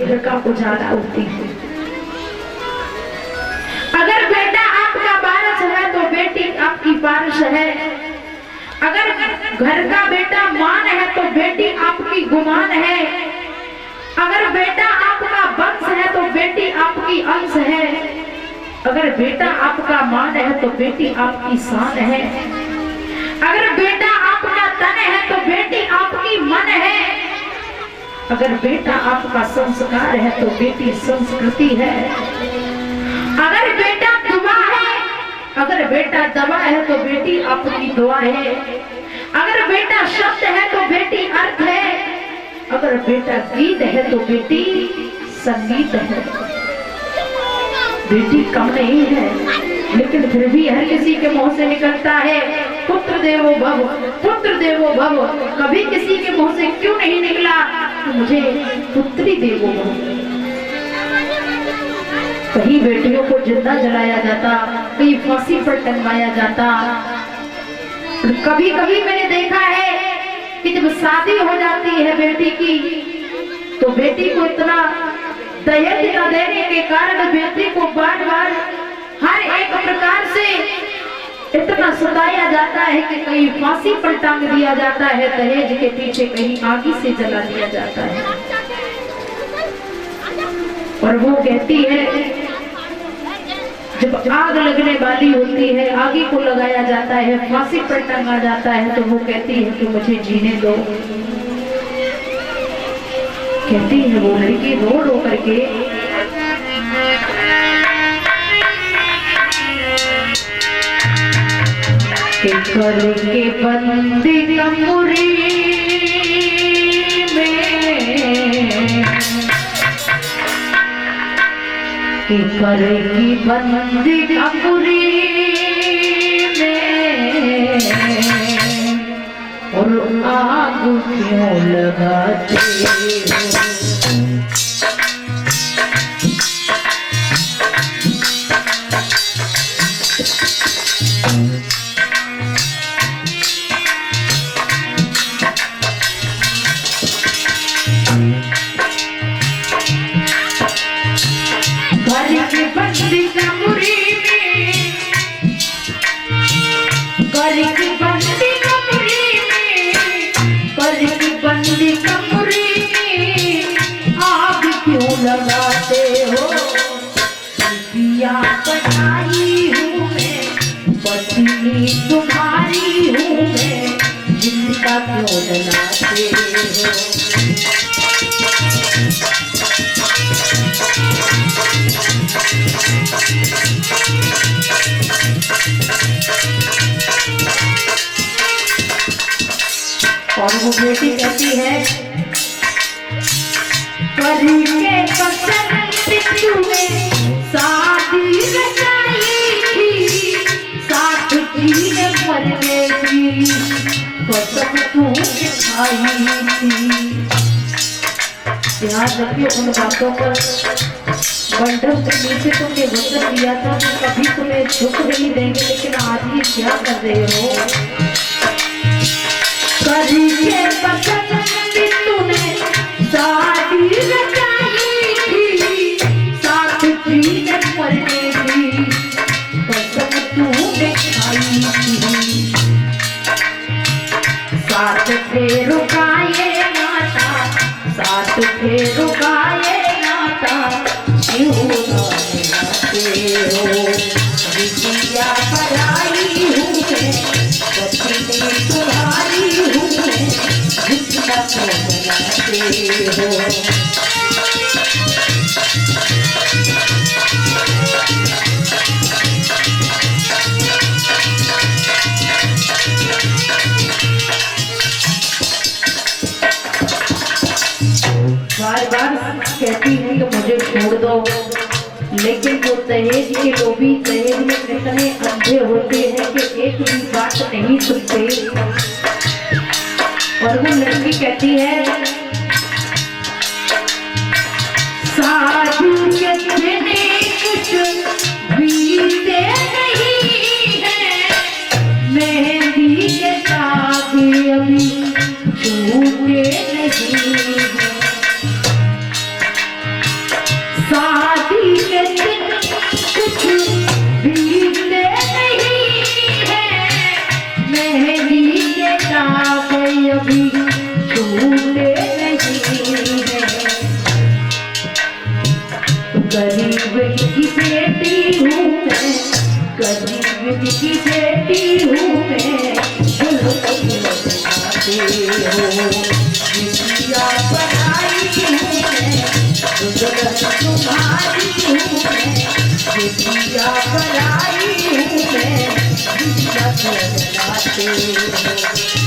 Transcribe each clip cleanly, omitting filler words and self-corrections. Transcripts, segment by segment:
घर का उजाला होती है। अगर बेटा आपका वारिस है तो बेटी आपकी वारिस है। अगर घर का बेटा मान है तो बेटी आपकी गुमान है। अगर बेटा आपका वंश है तो बेटी आपकी अंश है। अगर बेटा आपका मान है तो बेटी आपकी शान है। अगर बेटा आपका तन है तो बेटी आपकी मन है। अगर बेटा आपका संस्कार है तो बेटी संस्कृति है। अगर बेटा दुआ है, अगर बेटा दवा है तो बेटी आपकी दुआ है। अगर बेटा शब्द है तो बेटी अर्थ है। अगर बेटा गीत है तो बेटी संगीत है। बेटी कम नहीं है, लेकिन फिर भी हर किसी के मुंह से निकलता है पुत्र देवो भव, पुत्र देवो भव। कभी किसी के मुंह से क्यों नहीं निकला कि मुझे पुत्री देवो भव। कहीं बेटियों को जिंदा जलाया जाता, कहीं फांसी पर टंगाया जाता। कभी कभी मैंने देखा है कि जब शादी हो जाती है बेटी की, तो बेटी को इतना दहेज न देने के कारण बेटी को बार बार हर एक प्रकार से इतना सताया जाता है कि कहीं फांसी पर टांग दिया जाता है, दहेज के पीछे कहीं आगी से जला दिया जाता है। और वो कहती है, जब आग लगने वाली होती है, आगे को लगाया जाता है, फांसी पर टंगा जाता है, तो वो कहती है कि मुझे जीने दो। कहती है वो लड़की रो रो करके, करके बंदी कमरी में, करेगी बंदी कमरी में, और आग क्यों लगाते हो। लगाते हो दिया बनाई हूँ मैं, पत्नी तुम्हारी हूँ मैं, जिंदा क्यों जलाते हो। और वो बेटी कहती है, करके पसंद तूने शादी रचाई थी, साथ जीने मरने की कसम तूने खाई थी। ध्यान रखिए उन बातों पर। मंडप के नीचे तुमने वचन दिया था कि कभी तुम्हें झुक नहीं देंगे, लेकिन आज ये क्या कर रहे हो। करके पसंद तूने शादी रचाई थी, साथ जीने मरने की कसम तूने खाई थी। साथ थे रुकाए नाता, साथ थे रुकाए नाता, क्यों लगाते हो। विद्या पढ़ाई हूँ मैं, पत्नी तुम्हारी हूँ मैं, जितना बनाते हो। बार बार कहती है कि मुझे छोड़ दो, लेकिन वो दहेज के लोभी दहेज में कितने अंधे होते हैं कि एक भी बात नहीं सुनते। और वो लड़की कहती है, साधु के दिन कुछ बीते नहीं है, मेहंदी के धागे अभी छूटे नहीं है। हो। बिटिया पराई हूँ मैं, दुल्हन तुम्हारी हूँ मैं। बिटिया पराई हूँ मैं, बिटिया कहलाते हो।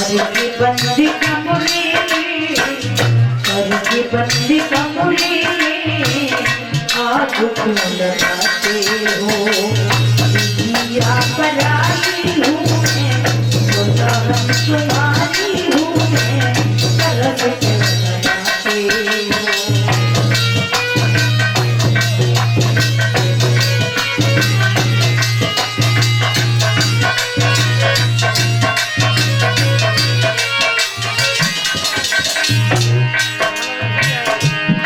करके बंदी कमरे में, करके बंदी कमरे में आग क्यों लगाते हो। बिटिया पराई हूँ मैं, दुल्हन तुम्हारी हूँ मैं, तरस क्यों लगाते हो।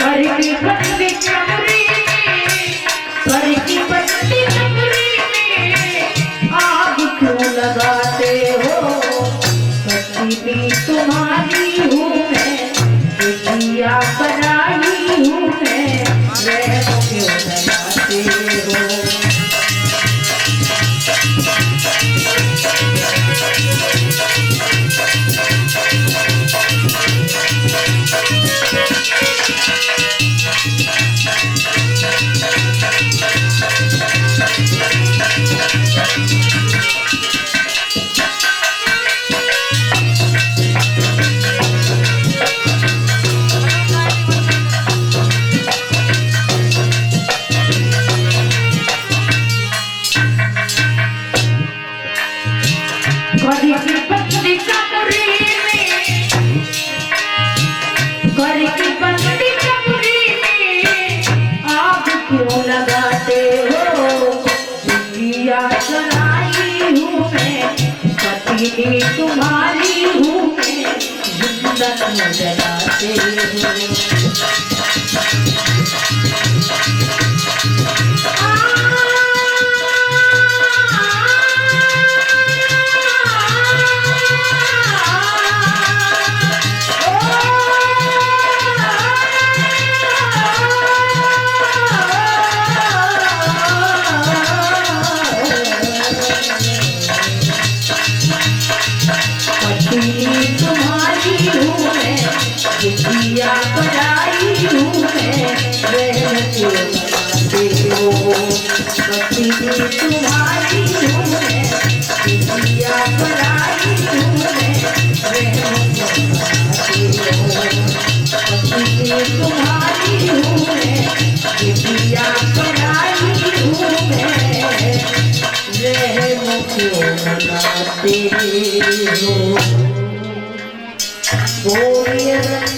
करके बंदी कमरे में, करके बंदी कमरे में आग क्यों लगाते हो। पत्नी तुम्हारी हूँ मैं, बिटिया पराई हूँ मैं, रहम क्यों लगाते हो। करके बंदी कमरे में, करके बंदी कमरे में आग क्यों लगाते हो। बिटिया पराई हूँ मैं, पत्नी तुम्हारी हूँ मैं, जिंदा क्यों जलाते हो। तुम्हारी हूँ मैं, बिटिया पराई हूँ मैं, रहम क्यों लगाते हो। पत्नी तुम्हारी हूँ मैं, बिटिया पराई हूँ मैं, रहम क्यों लगाते हो। पत्नी तुम्हारी हूँ मैं, बिटिया पराई हूँ मैं, रहम क्यों लगाते हो।